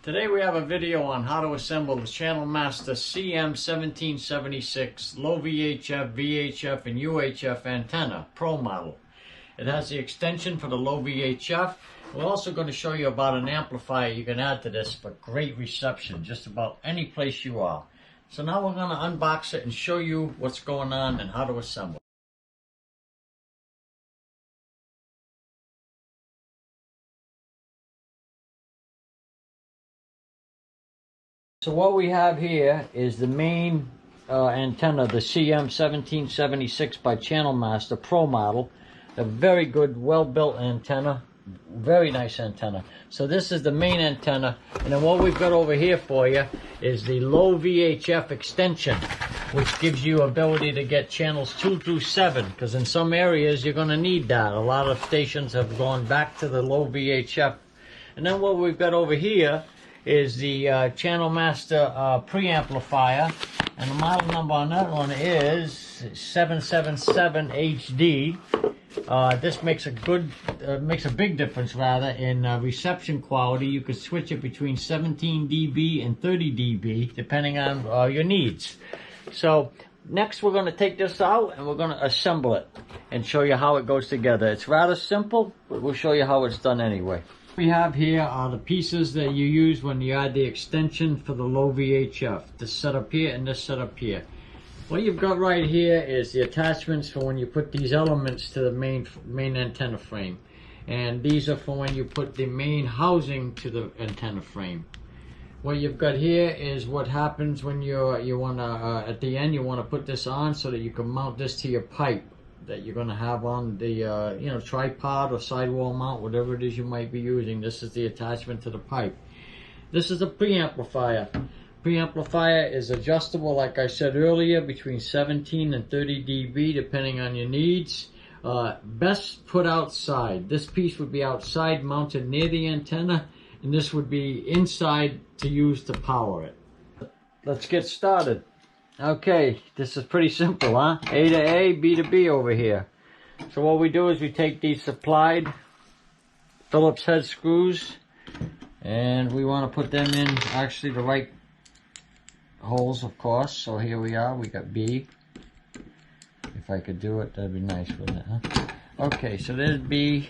Today we have a video on how to assemble the Channel Master CM1776 low VHF, VHF, and UHF antenna Pro model. It has the extension for the low VHF. We're also going to show you about an amplifier you can add to this for great reception just about any place you are. So now we're going to unbox it and show you what's going on and how to assemble. So what we have here is the main antenna, the CM1776 by Channel Master Pro model. A very good, well-built antenna. Very nice antenna. So this is the main antenna. And then what we've got over here for you is the Low VHF Extension, which gives you ability to get channels 2 through 7, because in some areas you're going to need that. A lot of stations have gone back to the Low VHF. And then what we've got over here is the Channel Master preamplifier, and the model number on that one is 777 HD. This makes a big difference rather in reception quality. You could switch it between 17 dB and 30 dB depending on your needs. So next we're going to take this out and we're going to assemble it and show you how it goes together. It's rather simple, but we'll show you how it's done anyway. What we have here are the pieces that you use when you add the extension for the low VHF. This setup here and this setup here. What you've got right here is the attachments for when you put these elements to the main antenna frame. And these are for when you put the main housing to the antenna frame. What you've got here is what happens when you want to, at the end, you want to put this on so that you can mount this to your pipe that you're going to have on the tripod or sidewall mount, whatever it is you might be using. This is the attachment to the pipe. This is a preamplifier. Preamplifier is adjustable, like I said earlier, between 17 and 30 dB depending on your needs. Best put outside. This piece would be outside, mounted near the antenna, and this would be inside to use to power it. Let's get started. Okay, this is pretty simple, huh? A to A, B to B over here. So what we do is we take these supplied Phillips head screws and we want to put them in actually the right holes, of course. So here we are, we got B. If I could do it, that'd be nice, wouldn't it, huh? Okay, so there's B.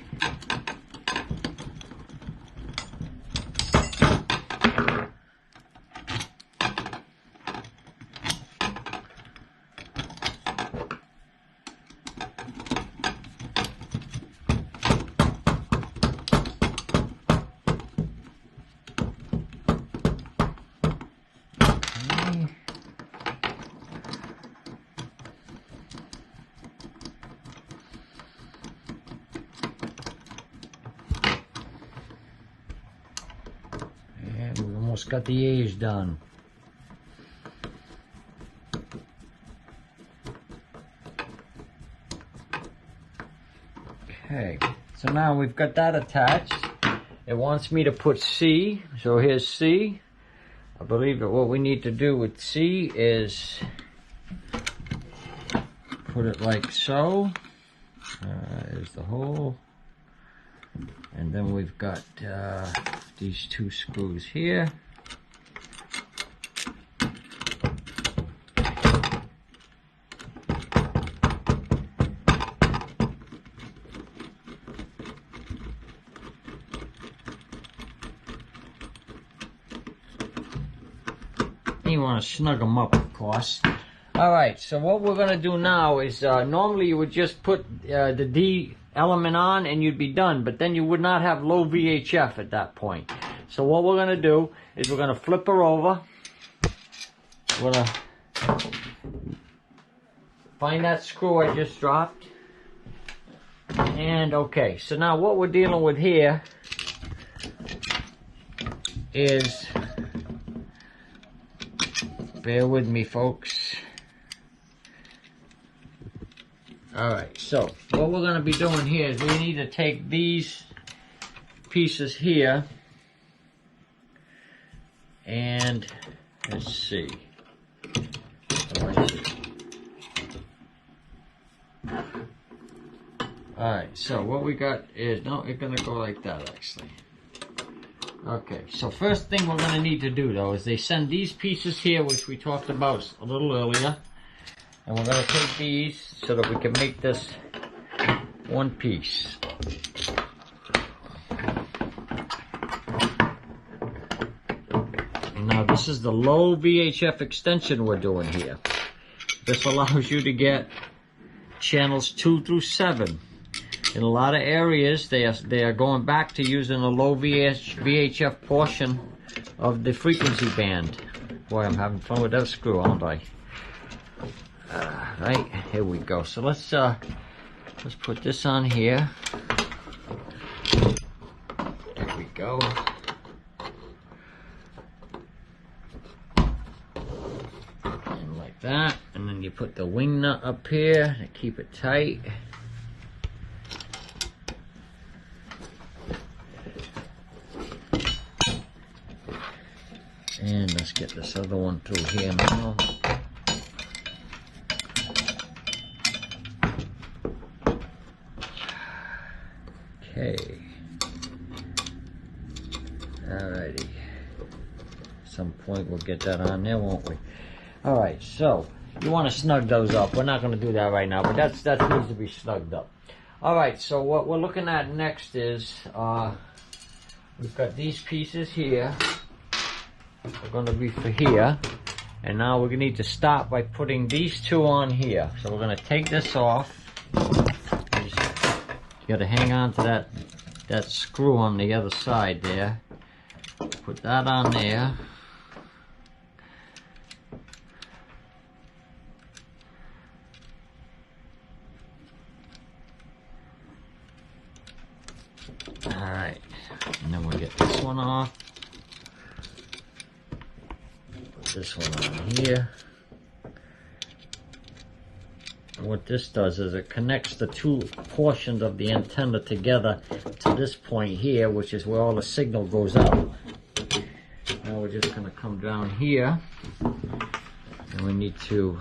We almost got the A's done. Okay, so now we've got that attached. It wants me to put C, so here's C. I believe that what we need to do with C is put it like so. There's the hole. And then we've got these two screws here. You want to snug them up, of course. Alright, so what we're going to do now is normally you would just put the D element on and you'd be done, but then you would not have low VHF at that point. So what we're going to do is we're going to flip her over. We're going to find that screw I just dropped. And okay, so now what we're dealing with here is, bear with me folks. Alright, so what we're going to be doing here is we need to take these pieces here and let's see. Alright, so what we got is, no, it's going to go like that actually. Okay, so first thing we're going to need to do though is they send these pieces here, which we talked about a little earlier, and we're going to take these so that we can make this one piece. And now this is the low VHF extension we're doing here. This allows you to get channels 2 through 7. In a lot of areas, they are going back to using the low VHF portion of the frequency band. Boy, I'm having fun with that screw, aren't I? Right, here we go. So let's put this on here. There we go. And like that. And then you put the wing nut up here to keep it tight. And let's get this other one through here now. Okay. Alrighty. At some point we'll get that on there, won't we? Alright, so you want to snug those up. We're not going to do that right now, but that needs to be snugged up. Alright, so what we're looking at next is we've got these pieces here. They're going to be for here, and now we're going to need to start by putting these two on here. So we're going to take this off. You got to hang on to that screw on the other side there. Put that on there. All right, and then we'll get this one off. This one on here. And what this does is it connects the two portions of the antenna together to this point here, which is where all the signal goes out. Now we're just going to come down here, and we need to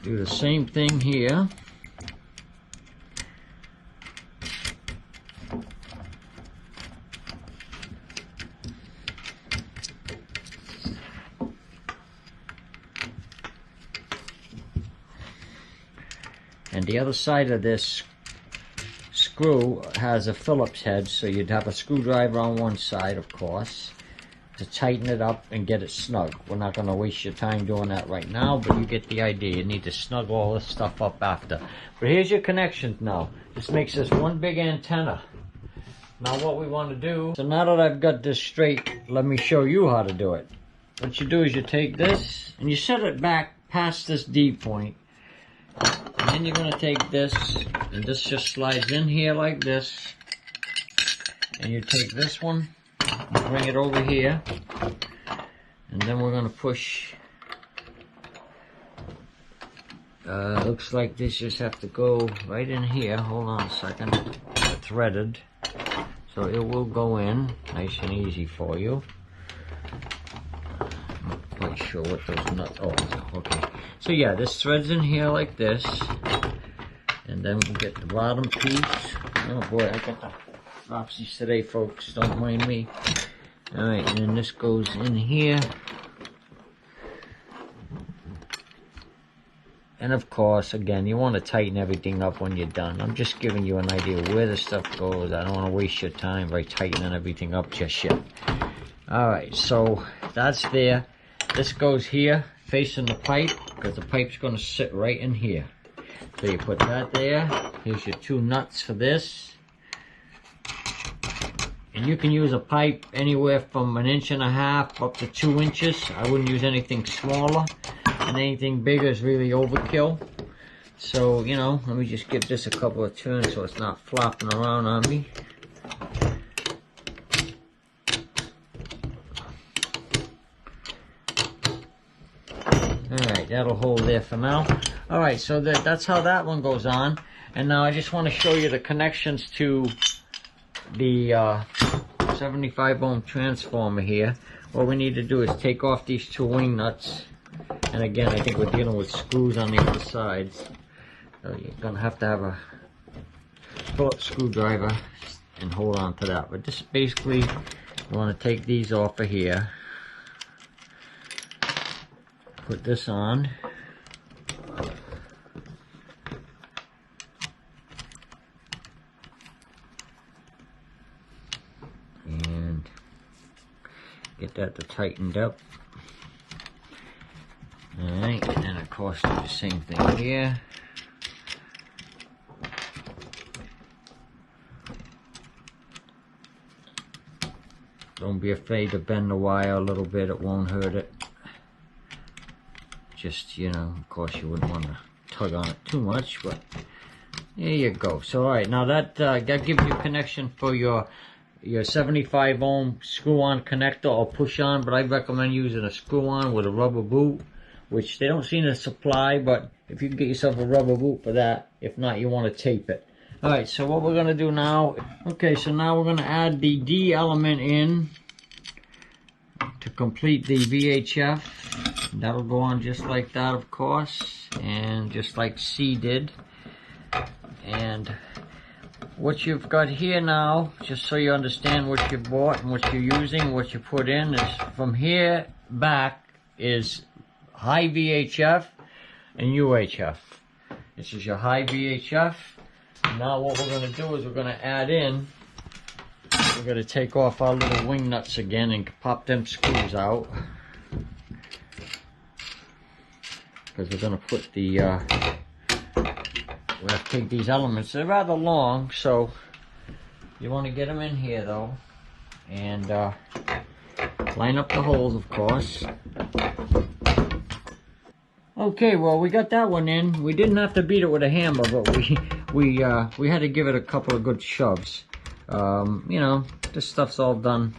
do the same thing here. And the other side of this screw has a Phillips head, so you'd have a screwdriver on one side, of course, to tighten it up and get it snug. We're not going to waste your time doing that right now, but you get the idea. You need to snug all this stuff up after. But here's your connections now. This makes this one big antenna. Now what we want to do, so now that I've got this straight, let me show you how to do it. What you do is you take this and you set it back past this D point. And then you're going to take this, and this just slides in here like this. And you take this one, and bring it over here. And then we're going to push. Looks like this just have to go right in here. Hold on a second. It's threaded. So it will go in nice and easy for you. Not quite sure what those nuts. Oh, okay. So yeah, this threads in here like this, and then we'll get the bottom piece. Oh boy, I got the dropsies today, folks. Don't mind me. All right, and then this goes in here, and of course, again, you want to tighten everything up when you're done. I'm just giving you an idea where the stuff goes. I don't want to waste your time by tightening everything up just yet. All right, so that's there. This goes here, facing the pipe, because the pipe's going to sit right in here. So you put that there. Here's your two nuts for this. And you can use a pipe anywhere from 1.5 inches up to 2 inches. I wouldn't use anything smaller, and anything bigger is really overkill. So, you know, let me just give this a couple of turns so it's not flopping around on me. Alright, that'll hold there for now. Alright, so that's how that one goes on. And now I just want to show you the connections to the 75 ohm transformer here. What we need to do is take off these two wing nuts. And again, I think we're dealing with screws on the other sides. So you're going to have a Phillips screwdriver and hold on to that. But just basically, you want to take these off of here. Put this on. And get that to tightened up. Alright, and of course do the same thing here. Don't be afraid to bend the wire a little bit, it won't hurt it. Just, you know, of course you wouldn't want to tug on it too much, but there you go. So alright, now that gives you a connection for your 75 ohm screw-on connector or push-on, but I recommend using a screw-on with a rubber boot, which they don't seem to supply, but if you can get yourself a rubber boot for that, if not, you want to tape it. Alright, so what we're going to do now, okay, so now we're going to add the D element in to complete the VHF. That'll go on just like that, of course, and just like C did. And what you've got here now, just so you understand what you bought and what you're using, what you put in, is from here back is high VHF and UHF. This is your high VHF. Now what we're going to do is we're going to add in, we're going to take off our little wing nuts again and pop them screws out. Because we're going to put the, we have to take these elements, they're rather long, so you want to get them in here though. And line up the holes, of course. Okay, well, we got that one in. We didn't have to beat it with a hammer, but we had to give it a couple of good shoves. You know, this stuff's all done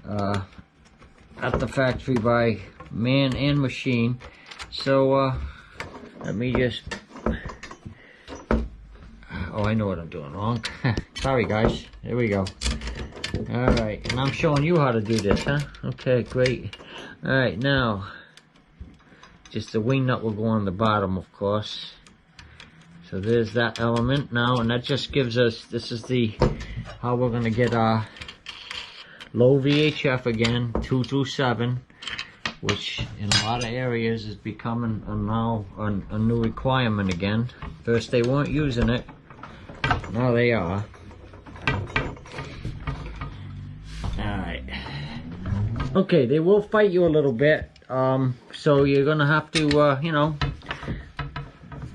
at the factory by man and machine. So let me just. Oh, I know what I'm doing wrong. Sorry, guys. There we go. All right, and I'm showing you how to do this, huh? Okay, great. All right, now. Just the wing nut will go on the bottom, of course. So there's that element now, and that just gives us, this is the, how we're going to get our low VHF again, 2 through 7, which in a lot of areas is becoming now a new requirement again. First they weren't using it, now they are. Alright. Okay, they will fight you a little bit. So you're gonna have to, you know,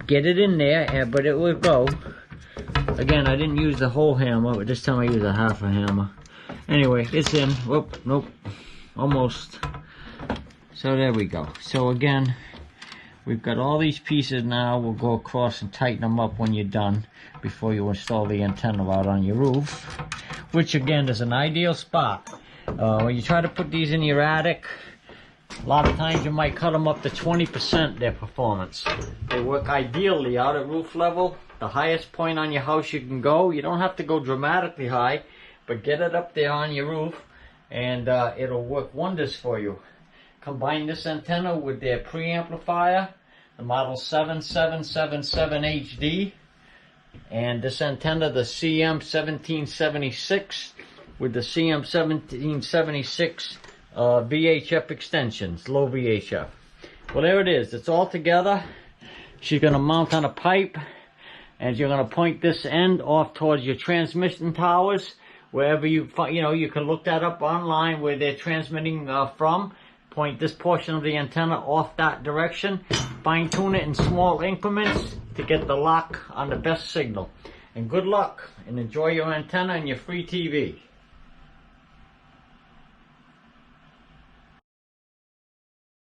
get it in there, but it will go. Again, I didn't use the whole hammer, but this time I used a half a hammer. Anyway, it's in. Whoop, nope, almost. So there we go. So again, we've got all these pieces now. We'll go across and tighten them up when you're done, before you install the antenna out on your roof, which again is an ideal spot. When you try to put these in your attic, a lot of times you might cut them up to 20% their performance. They work ideally out at roof level, the highest point on your house you can go. You don't have to go dramatically high, but get it up there on your roof and it'll work wonders for you. Combine this antenna with their preamplifier, the model 7777HD, and this antenna, the CM1776, with the CM1776 VHF extensions, low VHF. Well, there it is. It's all together. She's going to mount on a pipe, and you're going to point this end off towards your transmission towers, wherever you know, you can look that up online where they're transmitting from. Point this portion of the antenna off that direction. Fine tune it in small increments to get the lock on the best signal. And good luck, and enjoy your antenna and your free TV.